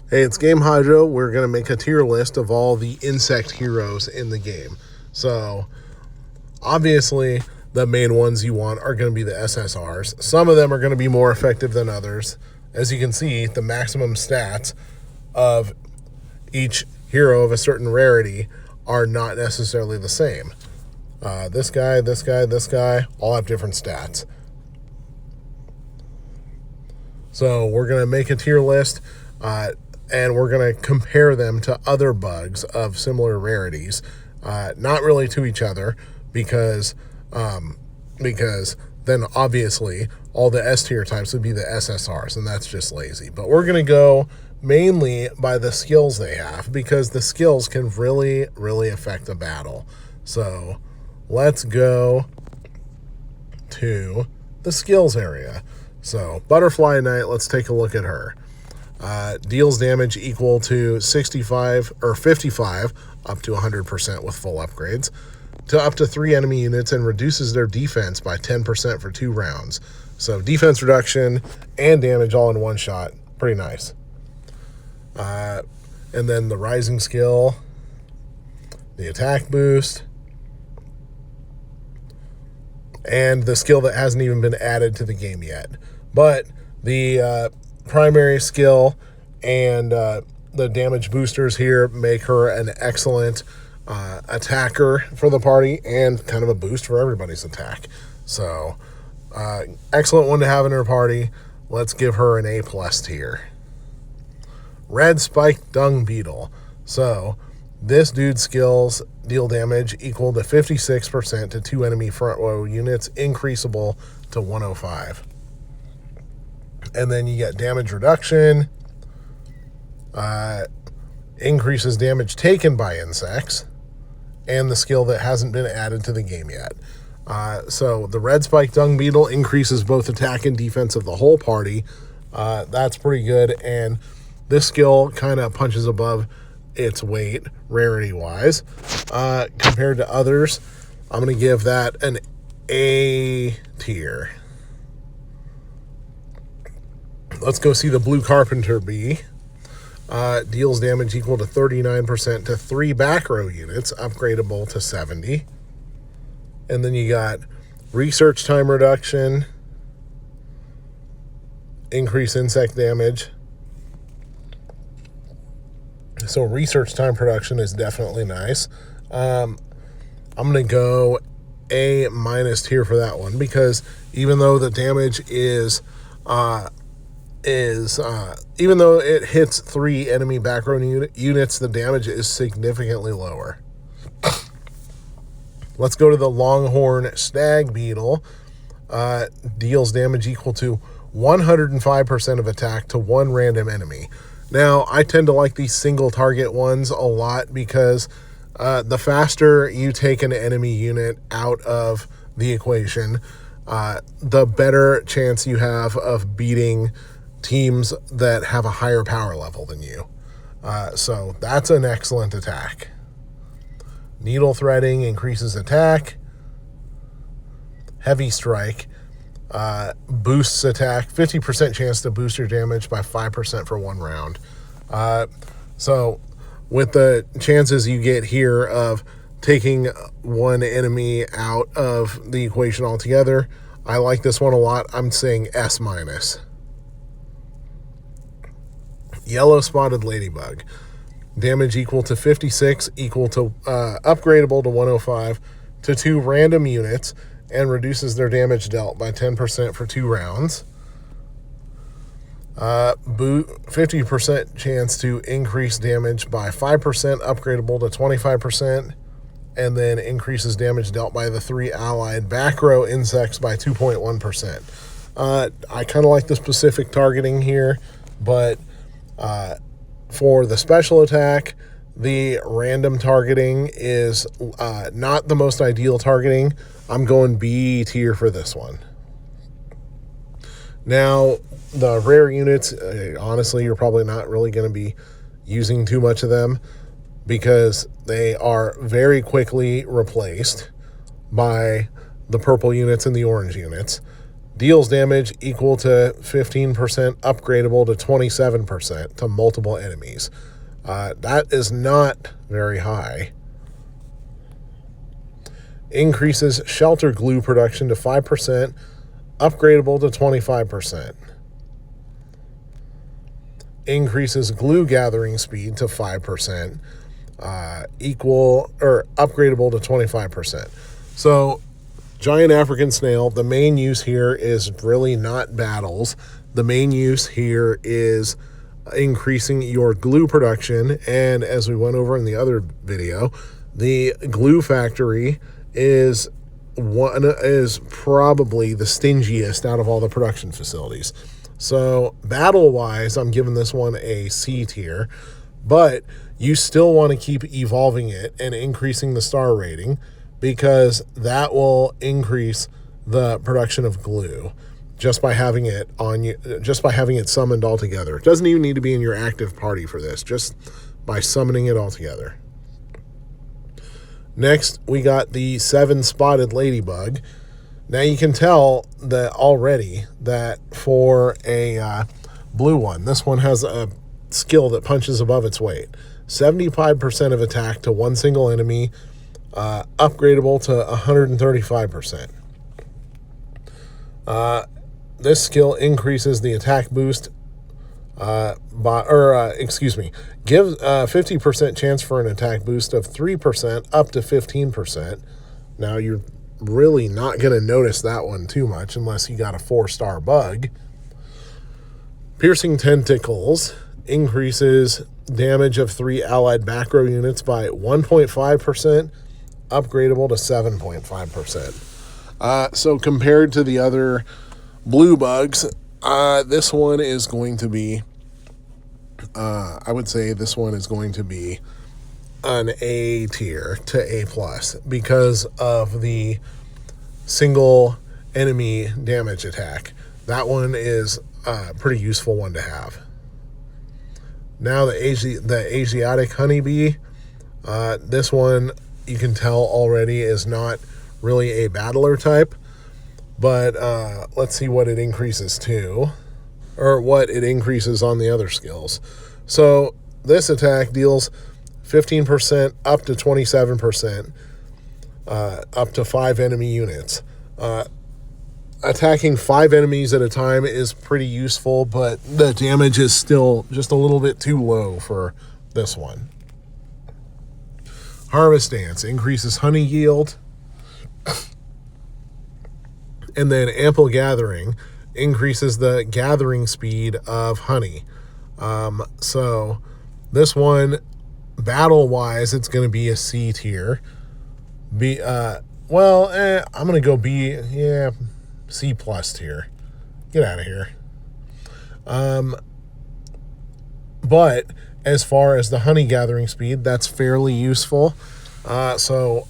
Hey, it's Game Hydro. We're going to make a tier list of all the insect heroes in the game. So, obviously, the main ones you want are going to be the SSRs. Some of them are going to be more effective than others. As you can see, the maximum stats of each hero of a certain rarity are not necessarily the same. This guy, all have different stats. So, we're going to make a tier list. And we're going to compare them to other bugs of similar rarities, not really to each other, because then obviously all the S tier types would be the SSRs, and that's just lazy. But we're going to go mainly by the skills they have, because the skills can really, really affect a battle. So let's go to the skills area. So Butterfly Knight, let's take a look at her. Deals damage equal to 65 or 55 up to 100% with full upgrades to up to 3 enemy units, and reduces their defense by 10% for 2 rounds. So defense reduction and damage all in one shot. Pretty nice. And then the rising skill, the attack boost, and the skill that hasn't even been added to the game yet. But the primary skill and the damage boosters here make her an excellent attacker for the party, and kind of a boost for everybody's attack. So excellent one to have in her party. Let's give her an A+ tier. Red Spiked Dung Beetle. So this dude's skills deal damage equal to 56% to 2 enemy front row units, increasable to 105. And then you get damage reduction, increases damage taken by insects, and the skill that hasn't been added to the game yet. So the Red Spike Dung Beetle increases both attack and defense of the whole party. That's pretty good, and this skill kind of punches above its weight, rarity-wise. Compared to others, I'm going to give that an A tier. Let's go see the Blue Carpenter Bee. Deals damage equal to 39% to 3 back row units, upgradable to 70. And then you got research time reduction, increase insect damage. So research time production is definitely nice. I'm going to go A- tier for that one, because even though the damage is even though it hits 3 enemy back row units, the damage is significantly lower. Let's go to the Longhorn Stag Beetle. Deals damage equal to 105% of attack to 1 random enemy. Now, I tend to like these single target ones a lot, because the faster you take an enemy unit out of the equation, the better chance you have of beating teams that have a higher power level than you. So that's an excellent attack. Needle Threading increases attack. Heavy Strike boosts attack, 50% chance to boost your damage by 5% for 1 round. So with the chances you get here of taking 1 enemy out of the equation altogether, I like this one a lot. I'm saying S-. Yellow Spotted Ladybug. Damage equal to 56, equal to upgradable to 105 to 2 random units, and reduces their damage dealt by 10% for 2 rounds. 50% chance to increase damage by 5%, upgradable to 25%, and then increases damage dealt by the 3 allied back row insects by 2.1%. I kind of like the specific targeting here, but for the special attack, the random targeting is not the most ideal targeting. I'm going B tier for this one. Now, the rare units, honestly, you're probably not really going to be using too much of them, because they are very quickly replaced by the purple units and the orange units. Deals damage equal to 15%, upgradable to 27% to multiple enemies. That is not very high. Increases shelter glue production to 5%, upgradable to 25%. Increases glue gathering speed to 5%, equal or upgradable to 25%. So giant African snail, the main use here is really not battles. The main use here is increasing your glue production, and as we went over in the other video, the glue factory is probably the stingiest out of all the production facilities. So battle wise, I'm giving this one a C tier, but you still want to keep evolving it and increasing the star rating, because that will increase the production of glue just by having it on you, just by having it summoned all together. It doesn't even need to be in your active party for this, just by summoning it all together. Next, we got the 7-spotted ladybug. Now you can tell that already that for a blue one, this one has a skill that punches above its weight. 75% of attack to one single enemy, upgradable to 135%. This skill increases the attack boost gives 50% chance for an attack boost of 3% up to 15%. Now you're really not going to notice that one too much unless you got a 4-star bug. Piercing tentacles increases damage of 3 allied back row units by 1.5%, upgradable to 7.5%. So compared to the other blue bugs, this one is going to be, I would say this one is going to be an A tier to A+, because of the single enemy damage attack. That one is a pretty useful one to have. Now the Asiatic honeybee, this one you can tell already is not really a battler type, but let's see what it increases to, or what it increases on the other skills. So this attack deals 15% up to 27%, up to 5 enemy units. Attacking 5 enemies at a time is pretty useful, but the damage is still just a little bit too low for this one. Harvest Dance increases honey yield, and then Ample Gathering increases the gathering speed of honey. So this one, battle-wise, it's going to be a C tier. I'm going to go B, C+ tier. Get out of here. But as far as the honey gathering speed, that's fairly useful. So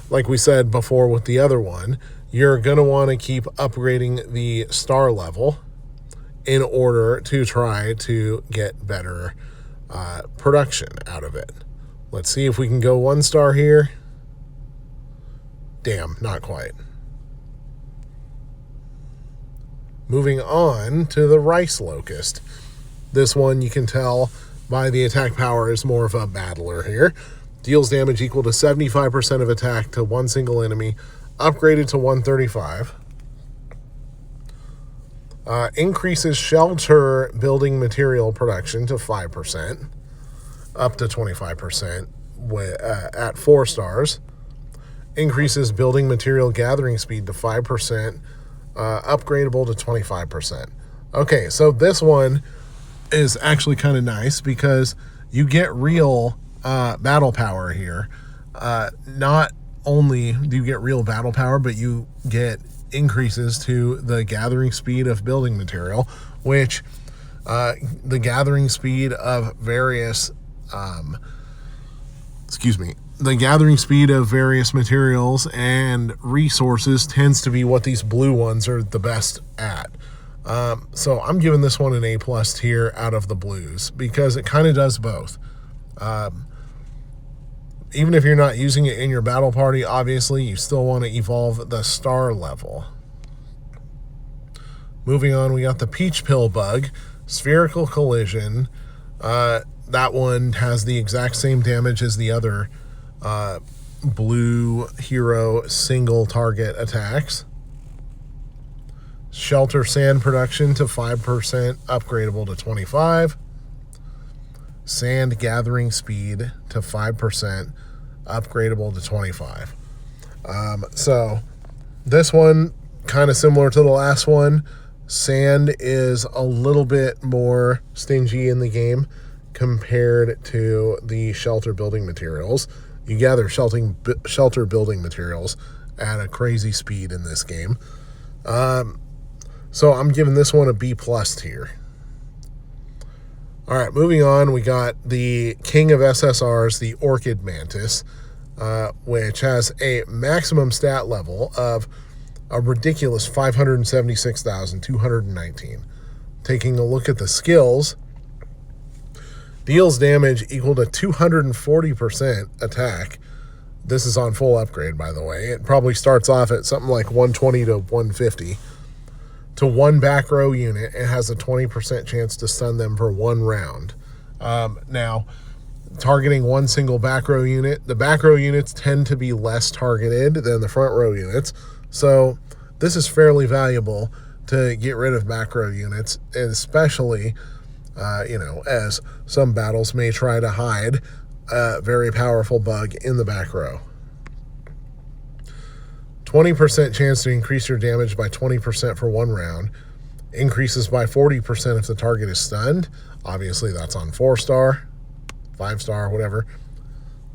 like we said before with the other one, you're going to want to keep upgrading the star level in order to try to get better production out of it. Let's see if we can go 1 star here. Damn, not quite. Moving on to the rice locust. This one you can tell by the attack power is more of a battler here. Deals damage equal to 75% of attack to one single enemy, upgraded to 135. Increases shelter building material production to 5%, up to 25% at 4 stars. Increases building material gathering speed to 5%, upgradable to 25%. Okay, so this one is actually kind of nice because you get real battle power here. Not only do you get real battle power, but you get increases to the gathering speed of building material, which the gathering speed of various the gathering speed of various materials and resources tends to be what these blue ones are the best at. So I'm giving this one an A+ tier out of the blues because it kind of does both. Even if you're not using it in your battle party, obviously, you still want to evolve the star level. Moving on, we got the Peach Pill Bug, Spherical Collision. That one has the exact same damage as the other blue hero single target attacks. Shelter Sand Production to 5%, upgradable to 25. Sand Gathering Speed to 5%, upgradable to 25. So this one, kind of similar to the last one. Sand is a little bit more stingy in the game compared to the shelter building materials. You gather shelter building materials at a crazy speed in this game. So I'm giving this one a B+ tier. All right, moving on, we got the king of SSRs, the Orchid Mantis, which has a maximum stat level of a ridiculous 576,219. Taking a look at the skills, deals damage equal to 240% attack. This is on full upgrade, by the way. It probably starts off at something like 120 to 150. To one back row unit, it has a 20% chance to stun them for 1 round. Now, targeting one single back row unit, the back row units tend to be less targeted than the front row units. So this is fairly valuable to get rid of back row units, especially, as some battles may try to hide a very powerful bug in the back row. 20% chance to increase your damage by 20% for 1 round. Increases by 40% if the target is stunned. Obviously, that's on 4-star, 5-star, whatever.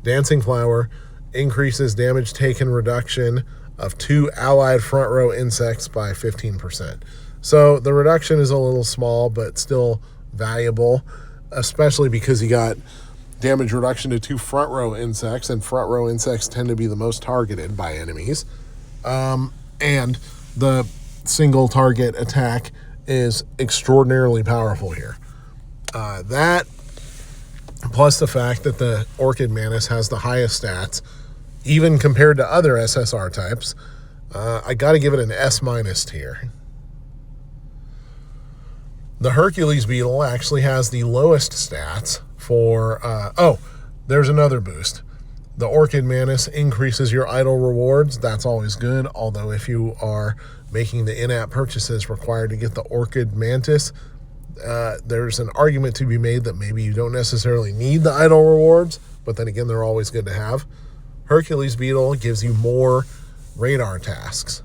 Dancing Flower increases damage taken reduction of 2 allied front row insects by 15%. So the reduction is a little small, but still valuable, especially because you got damage reduction to 2 front row insects, and front row insects tend to be the most targeted by enemies. And the single target attack is extraordinarily powerful here. That, plus the fact that the Orchid Mantis has the highest stats, even compared to other SSR types, I got to give it an S- tier. The Hercules Beetle actually has the lowest stats for... there's another boost. The Orchid Mantis increases your idle rewards. That's always good, although if you are making the in-app purchases required to get the Orchid Mantis, there's an argument to be made that maybe you don't necessarily need the idle rewards, but then again, they're always good to have. Hercules Beetle gives you more radar tasks.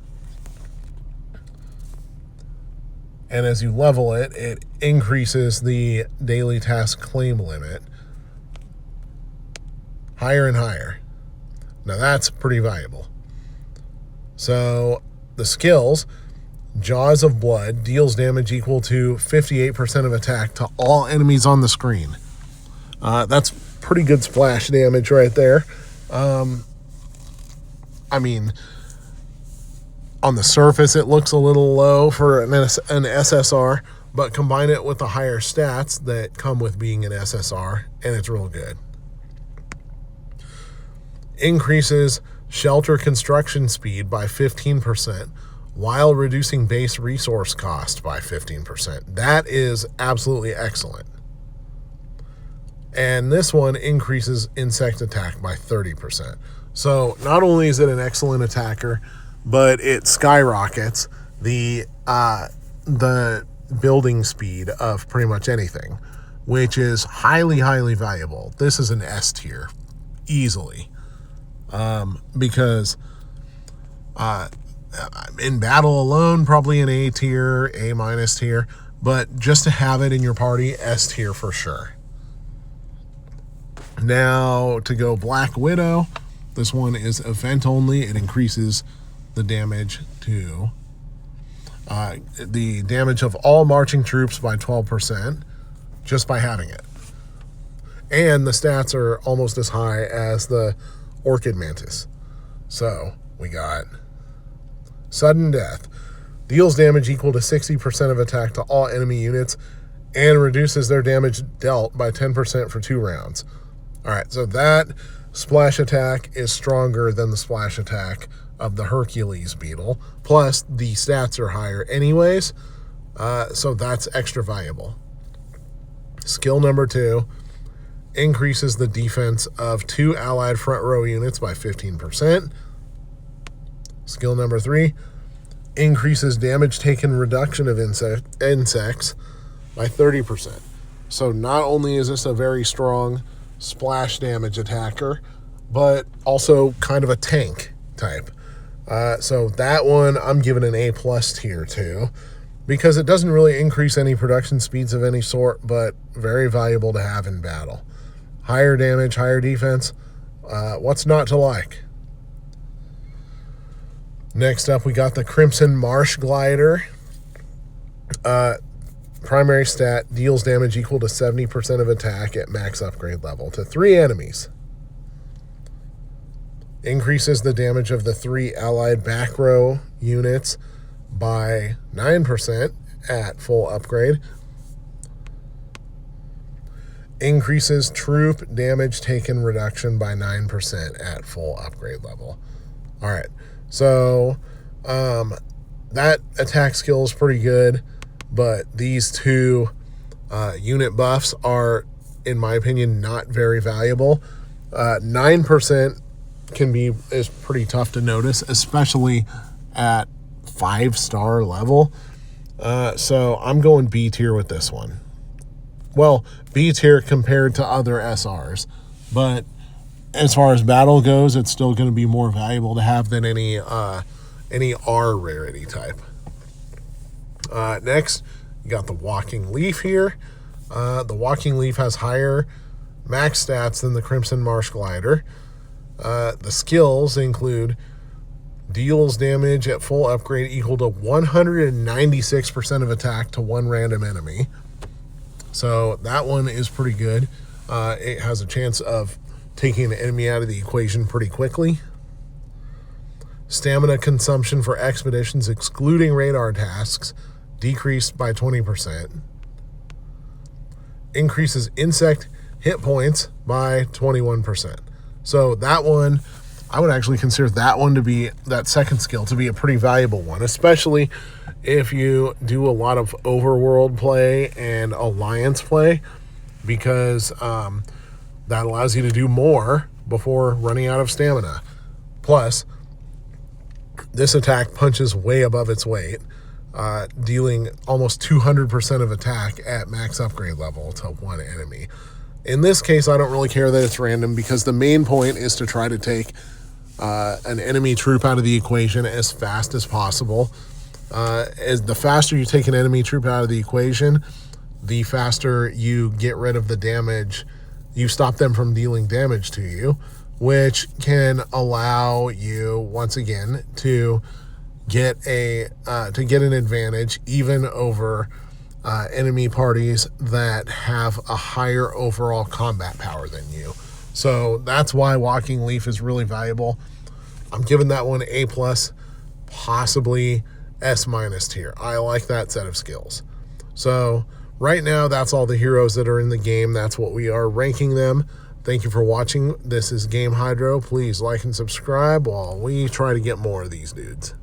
And as you level it, it increases the daily task claim limit higher and higher. Now that's pretty valuable. So the skills, Jaws of Blood, deals damage equal to 58% of attack to all enemies on the screen. That's pretty good splash damage right there. I mean, on the surface it looks a little low for an SSR, but combine it with the higher stats that come with being an SSR, and it's real good. Increases shelter construction speed by 15% while reducing base resource cost by 15%. That is absolutely excellent. And this one increases insect attack by 30%. So not only is it an excellent attacker, but it skyrockets the building speed of pretty much anything, which is highly, highly valuable. This is an S tier, easily. Because in battle alone, probably an A tier, A- tier, but just to have it in your party, S tier for sure. Now to go Black Widow, this one is event only. It increases the damage to the damage of all marching troops by 12% just by having it. And the stats are almost as high as the Orchid Mantis. So we got Sudden Death. Deals damage equal to 60% of attack to all enemy units and reduces their damage dealt by 10% for 2 rounds. All right, so that splash attack is stronger than the splash attack of the Hercules Beetle. Plus, the stats are higher anyways, So that's extra valuable. Skill number 2 increases the defense of 2 allied front row units by 15%. Skill number 3 increases damage taken reduction of insects by 30%. So not only is this a very strong splash damage attacker, but also kind of a tank type. So that one I'm giving an A+ tier to, because it doesn't really increase any production speeds of any sort, but very valuable to have in battle. Higher damage, higher defense. What's not to like? Next up, we got the Crimson Marsh Glider. Primary stat, deals damage equal to 70% of attack at max upgrade level to 3 enemies. Increases the damage of the 3 allied back row units by 9% at full upgrade. Increases troop damage taken reduction by 9% at full upgrade level. All right, so that attack skill is pretty good, but these 2 unit buffs are, in my opinion, not very valuable. 9% is pretty tough to notice, especially at 5-star level. So I'm going B tier with this one. Well, B tier compared to other SRs, but as far as battle goes, it's still going to be more valuable to have than any R rarity type. Next, you got the Walking Leaf here. The Walking Leaf has higher max stats than the Crimson Marsh Glider. The skills include deals damage at full upgrade equal to 196% of attack to 1 random enemy. So that one is pretty good. It has a chance of taking an enemy out of the equation pretty quickly. Stamina consumption for expeditions excluding radar tasks decreased by 20%. Increases insect hit points by 21%. So that one, I would actually consider that second skill to be a pretty valuable one, especially if you do a lot of overworld play and alliance play, because that allows you to do more before running out of stamina. Plus, this attack punches way above its weight, dealing almost 200% of attack at max upgrade level to 1 enemy. In this case, I don't really care that it's random, because the main point is to try to take an enemy troop out of the equation as fast as possible. As the faster you take an enemy troop out of the equation, the faster you get rid of the damage. You stop them from dealing damage to you, which can allow you, once again, to get an advantage even over enemy parties that have a higher overall combat power than you. So that's why Walking Leaf is really valuable. I'm giving that one A+, possibly S- tier. I like that set of skills. So right now, that's all the heroes that are in the game. That's what we are ranking them. Thank you for watching. This is Game Hydro. Please like and subscribe while we try to get more of these dudes.